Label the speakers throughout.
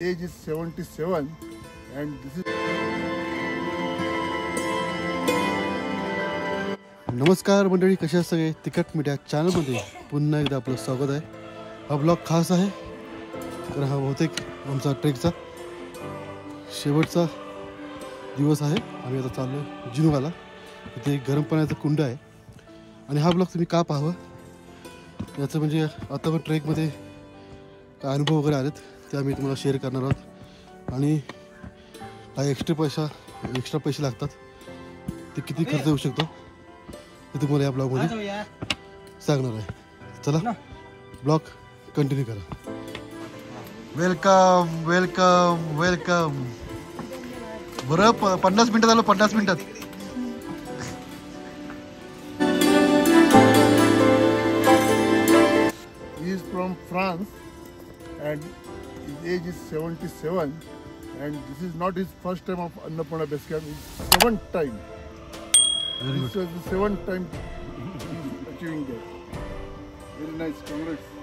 Speaker 1: Age is 77 and this is.
Speaker 2: नमस्कार मंडळी, कशा सगळे तिखट मीडिया चॅनलमध्ये पुन्हा एकदा आपलं स्वागत आहे. हा ब्लॉग खास आहे कारण हा बहुतेक आमचा ट्रेकचा शेवटचा दिवस आहे. आम्ही आता चाललो जिनुगाला. इथे गरम पाण्याचा कुंड आहे आणि हा ब्लॉग तुम्ही का पाहावं याचं म्हणजे आता पण ट्रेकमध्ये काय अनुभव वगैरे आलेत ते आम्ही तुम्हाला शेअर करणार आहोत. आणि काही एक्स्ट्रा पैसे लागतात ते किती खर्च होऊ शकतो ते तुम्हाला या ब्लॉगमध्ये सांगणार आहे. चला ब्लॉग कंटिन्यू करा. Welcome welcome welcome. बरं 50 मिनटात आलो. 50 मिनटात
Speaker 1: He is from France and his age is 77 and this is not his first time of Annapurna Base Camp. It's 7th time.
Speaker 2: Very
Speaker 1: This was the 7th time he's achieving that. Very nice, congrats.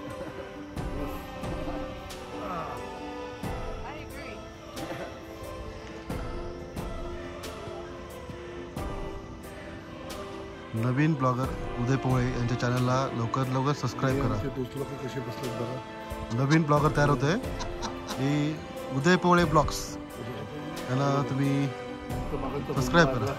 Speaker 2: नवीन blogger Uday Pole यांच्या चॅनलला लवकर subscribe करा.
Speaker 1: कसे बसलेत बघा.
Speaker 2: नवीन blogger तयार होते ही उदय पोळे ब्लॉग्स. त्याला तुम्ही सबस्क्राईब करा.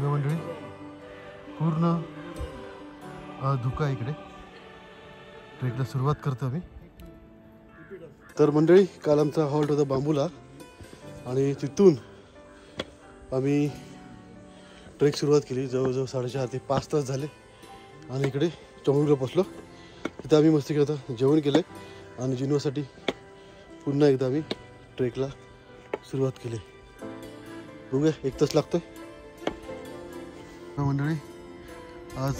Speaker 2: मंडळी पूर्ण धुका इकडे ट्रेकला सुरुवात करतो आम्ही. तर मंडळी काल आमचा हॉल्ट होता बांबूला आणि तिथून आम्ही ट्रेक सुरुवात केली. जवळजवळ 4.5 ते 5 तास झाले आणि इकडे चौंगला पोचलो. तिथं आम्ही मस्ती करता जेवण केलं आणि जिनोसाठी पुन्हा एकदा आम्ही ट्रेकला सुरुवात केली. बघूया 1 तास लागतोय. मंडळी आज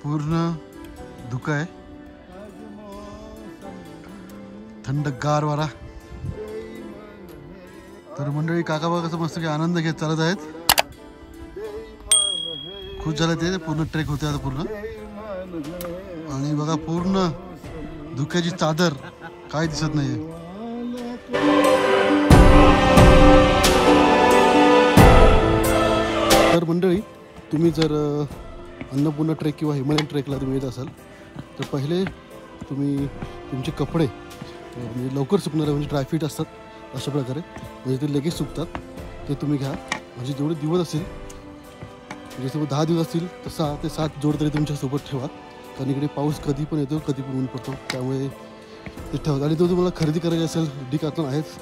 Speaker 2: पूर्ण धुका आहे. थंडगार वारा. तर मंडळी काका बघा कसं मस्त आनंद घेत चालत आहेत. खुश झालं ते पूर्ण ट्रेक होते आता पूर्ण. आणि बघा पूर्ण धुक्याची चादर काय दिसत नाहीये. तर मंडळी तुम्ही जर अन्नपूर्णा ट्रेक किंवा हिमालयन ट्रेकला तुम्ही येत असाल तर पहिले तुम्ही तुमचे कपडे म्हणजे लवकर सुकणारे म्हणजे ड्रायफिट असतात अशा प्रकारे म्हणजे ते लगेच सुकतात ते तुम्ही घ्या. म्हणजे जेवढे दिवस असतील म्हणजे 10 दिवस असतील तर 6 ते 7 जोड तरी तुमच्यासोबत ठेवा. कारण इकडे पाऊस कधी पण येतो कधी पण ऊन पडतो त्यामुळे ते ठेवा. आणि तो तुम्हाला खरेदी करायची असेल डिकॅथलॉन आहेच.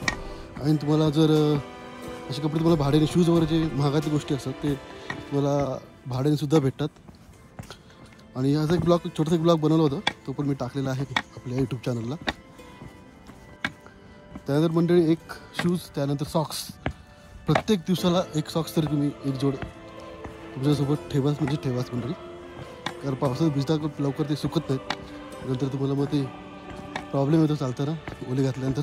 Speaker 2: आणि तुम्हाला जर असे कपडे तुम्हाला भाड्याने शूज वगैरे जे महागातल्या गोष्टी असतात ते तुम्हाला भाड्याने सुद्धा भेटतात. आणि याचा एक छोटासा ब्लॉग बनवला होता तो पण मी टाकलेला आहे आपल्या यूट्यूब चॅनलला. त्यानंतर मंडळी एक शूज त्यानंतर सॉक्स प्रत्येक दिवसाला एक सॉक्स तरी तुम्ही एक जोड तुमच्यासोबत ठेवाच मंडळी. कारण पावसात भिजता लवकर ते सुकत नाहीत. नंतर तुम्हाला मग ते प्रॉब्लेम येतो चालताना ओले घातल्यानंतर.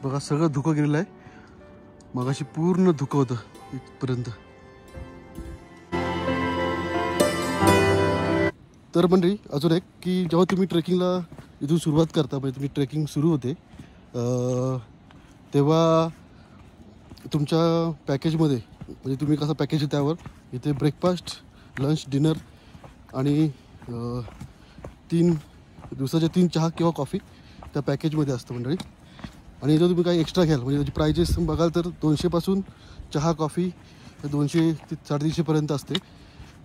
Speaker 2: बघा सगळं धुकं गेलेलं आहे. मगाशी पूर्ण धुकं होतं इथपर्यंत. तर मंडळी अजून एक की जेव्हा तुम्ही ट्रेकिंगला इथून सुरुवात करता म्हणजे तुम्ही ट्रेकिंग सुरू होते तेव्हा तुमच्या पॅकेजमध्ये म्हणजे तुम्ही कसं पॅकेज आहे त्यावर इथे ब्रेकफास्ट लंच डिनर आणि 3 दिवसाचे 3 चहा किंवा कॉफी त्या पॅकेजमध्ये असतं मंडळी. आणि इथं तुम्ही काही एक्स्ट्रा घ्याल म्हणजे त्याची प्राइजेस बघाल तर 200 पासून चहा कॉफी 200 ते 350पर्यंत असते.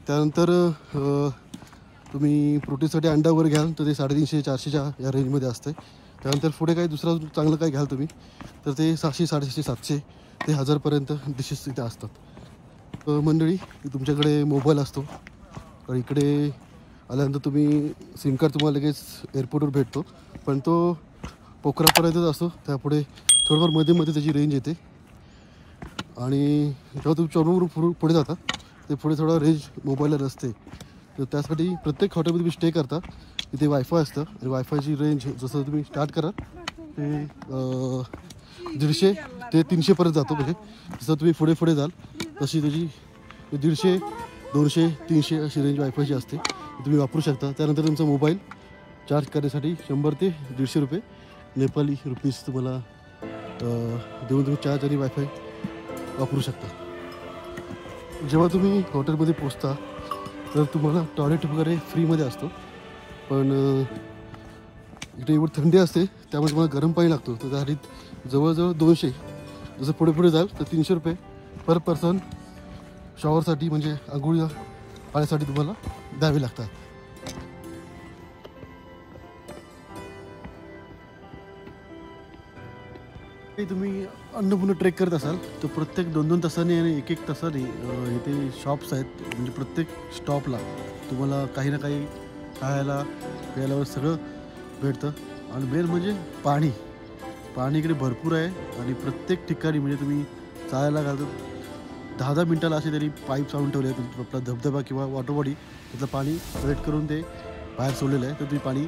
Speaker 2: त्यानंतर तुम्ही प्रोटीनसाठी अंडा वगैरे घ्याल तर ते 350-400च्या या रेंजमध्ये असते. त्यानंतर पुढे काही दुसरा चांगलं काही घ्याल तुम्ही तर ते 600, 750, 700 ते 1000पर्यंत डिशेस इथे असतात. मंडळी तुमच्याकडे मोबाईल असतो, तर इकडे आल्यानंतर तुम्ही सिम कार्ड तुम्हाला लगेच एअरपोर्टवर भेटतो, पण तो पोखरापर्यंतच असतो. त्यापुढे थोडंफार मध्ये मध्ये त्याची रेंज येते. आणि जेव्हा तुम्ही चोरूवरून पुढे जाता ते पुढे थोडा रेंज मोबाईलला नसते. तर त्यासाठी प्रत्येक हॉटेलमध्ये तुम्ही स्टे करता तिथे वायफाय असतं आणि वायफायची रेंज जसं तुम्ही स्टार्ट करा ते 150 ते 300पर्यंत जातो. म्हणजे जसं तुम्ही पुढे पुढे जाल तशी त्याची 150, 200, 300 अशी रेंज वायफायची असते, तुम्ही वापरू शकता. त्यानंतर तुमचा मोबाईल चार्ज करण्यासाठी 100 ते 150 रुपये नेपाली रुपीज तुम्हाला देऊन तुम्ही चार्ज आणि वायफाय वापरू शकता. जेव्हा तुम्ही हॉटेलमध्ये पोचता तर तुम्हाला टॉयलेट वगैरे फ्रीमध्ये असतो, पण इकडे एवढी थंडी असते त्यामुळे तुम्हाला गरम पाणी लागतो. तर त्यासाठी जवळजवळ 200, जसं पुढे पुढे जाल तर 300 रुपये पर पर्सन शॉवरसाठी म्हणजे आंघोळीला पाण्यासाठी तुम्हाला द्यावे लागतात. तुम्ही अन्नपूर्णा ट्रेक करत असाल तर प्रत्येक 2-2 तासांनी आणि 1-1 तासांनी इथे शॉप्स आहेत. म्हणजे प्रत्येक स्टॉपला तुम्हाला काही ना काही खायला प्यायला सगळं भेटतं. आणि मेन म्हणजे पाणी इकडे भरपूर आहे आणि प्रत्येक ठिकाणी म्हणजे तुम्ही चालायला घालतो 10-10 मिनटाला असे तरी पाईप आणून ठेवले आहेत. आपला धबधबा किंवा वॉटर बॉडी त्यातलं पाणी कलेक्ट करून ते बाहेर सोडलेलं आहे. तर तुम्ही पाणी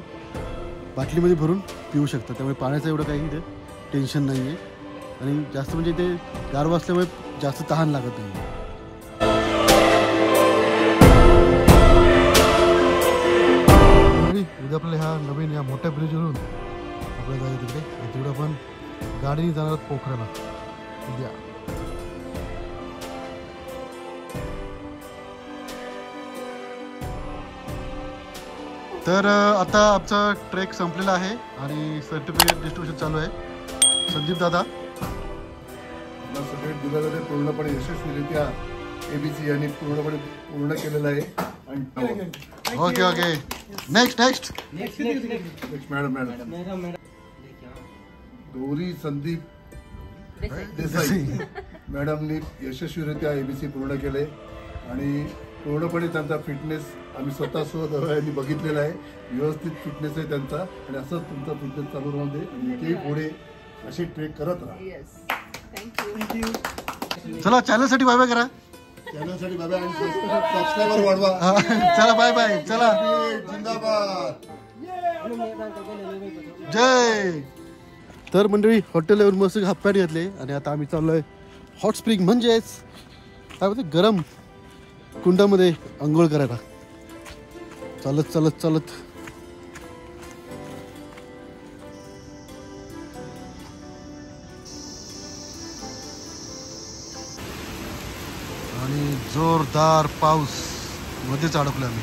Speaker 2: बाटलीमध्ये भरून पिऊ शकता. त्यामुळे पाण्याचं एवढं काही इथे टेन्शन नाही आहे आणि जास्त म्हणजे ते गारवा असल्यामुळे जास्त तहान लागत नाही. उद्या आपल्याला ह्या नवीन या मोठ्या ब्रिजवरून आपल्याला जायचं तिकडे आपण गाडीने जाणार पोखराला उद्या. तर आता आमचा ट्रेक संपलेला आहे आणि सर्टिफिकेट डिस्ट्रीब्युशन चालू आहे. संदीप दादा
Speaker 1: सर्टिफिकेट दिलं जाते पूर्णपणे यशस्वीरित्या ABC यांनी पूर्ण केलेलं आहे.
Speaker 2: Okay next
Speaker 1: madam Gauri Sandeep Desai मॅडमनी यशस्वीरित्या ABC पूर्ण केले आणि पूर्णपणे त्यांचा फिटनेस आम्ही स्वतः बघितलेला आहे. व्यवस्थित फिटनेस आहे त्यांचा आणि असंच तुमचा फिटनेस चालू राहून दे आणि ते पुढे असे ट्रेक करत राहा.
Speaker 2: चला चॅनलसाठी बाय बाय करा.
Speaker 1: चॅनलसाठी बाय बाय आणि सबस्क्रायबर वाढवा.
Speaker 2: चला बाय बाय. चला
Speaker 1: जिंदाबाद
Speaker 2: जय. तर मंडळी हॉटेलवर मस्त हाफ पॅन्ट घातले आणि आता आम्ही चाललोय हॉट स्प्रिंग म्हणजेच काय बोलते गरम कुंडामध्ये आंघोळ करायला. चालत आणि जोरदार पाऊस मध्येच अडकलो आम्ही.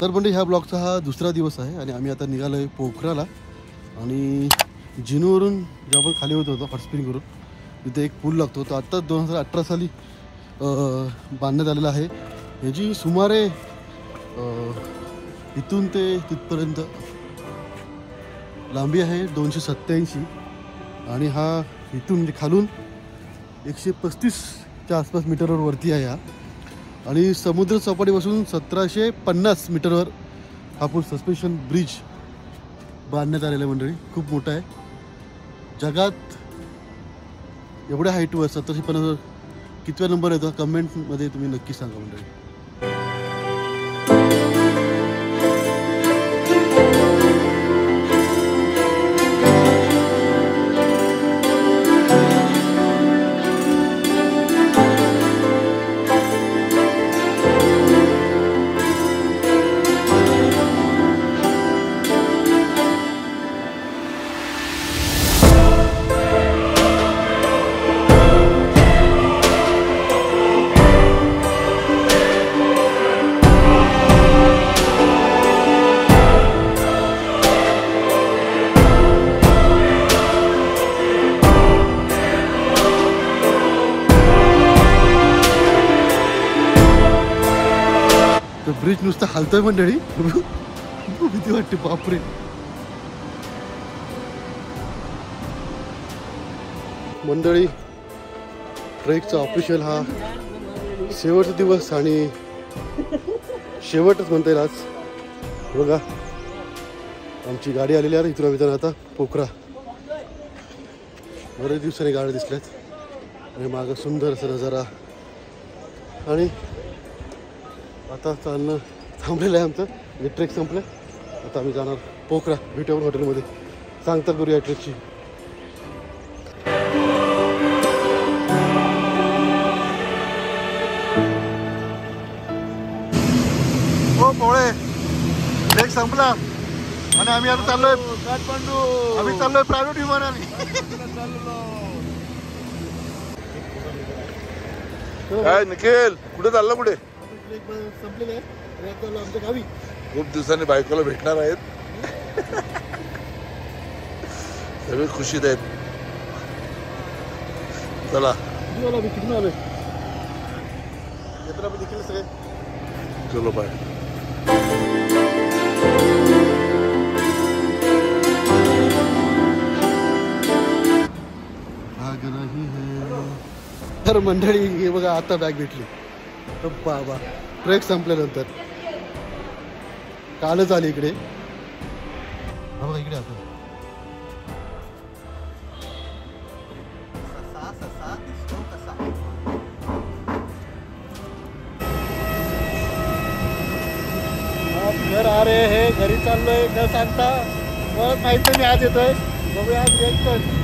Speaker 2: तर म्हणजे ह्या ब्लॉगचा हा दुसरा दिवस आहे आणि आम्ही आता निघालो आहे पोखराला. आणि जिनूवरून जेव्हा आपण खाली होतो हॉट स्प्रिंगवरून तिथे एक पूल लागतो. तो आत्ता 2018 साली बांधण्यात आलेला आहे. ह्याची सुमारे इथून ते तिथपर्यंत लांबी आहे 287 आणि हा इथून म्हणजे खालून 135च्या आसपास मीटरवर वरती आहे हा. आणि समुद्र सपाटीपासून 1750 मीटरवर हा पूल सस्पेन्शन ब्रिज बांधण्यात आलेला आहे मंडळी. खूप मोठा आहे. जगात एवढ्या हाईटवर 1750 कितव्या नंबर येतो कमेंटमध्ये तुम्ही नक्की सांगा मंडळी. तो ब्रिज नुसतं हालतोय मंडळी. भीती वाटते बापरे. मंडळी ट्रेकचा ऑफिशियल हा शेवटचा दिवस आणि शेवटच म्हणता येईल आज. बघा आमची गाडी आलेली आहे इथून आम्ही आता पोखरा. बरेच दिवसांनी गाड्या दिसल्यात आणि मागं सुंदर असा नजारा. आणि आता चालणं थांबलेलं आहे आमचं. म्हणजे ट्रेक संपलं. आता आम्ही जाणार पोखरा. भेटून हॉटेलमध्ये सांगता करूया ट्रेकची. हो पोळे ट्रेक संपला आणि आम्ही आता चाललोय काठमांडू. आम्ही चाललोय प्रायव्हेट विमानाने.
Speaker 3: काय निखिल कुठे चालला? कुठे?
Speaker 2: संपलेलं आहे आणि आता चाललो आमच्या गावी.
Speaker 3: खूप दिवसांनी बायकोला भेटणार आहेत. सगळे खुशीत आहेत. चला
Speaker 2: मी तिकडून आलोय. यात्रा पण देखील सगळे.
Speaker 3: चलो बाय.
Speaker 2: तर मंडळी हे बघा आता बॅग भेटली. तर बाबा ट्रेक संपल्यानंतर कालच आली इकडे. हा बघा इकडे आता घर आ रे हे. घरी चाललोय न सांगता. मला माहिती मी आज येतोय. बघूया आज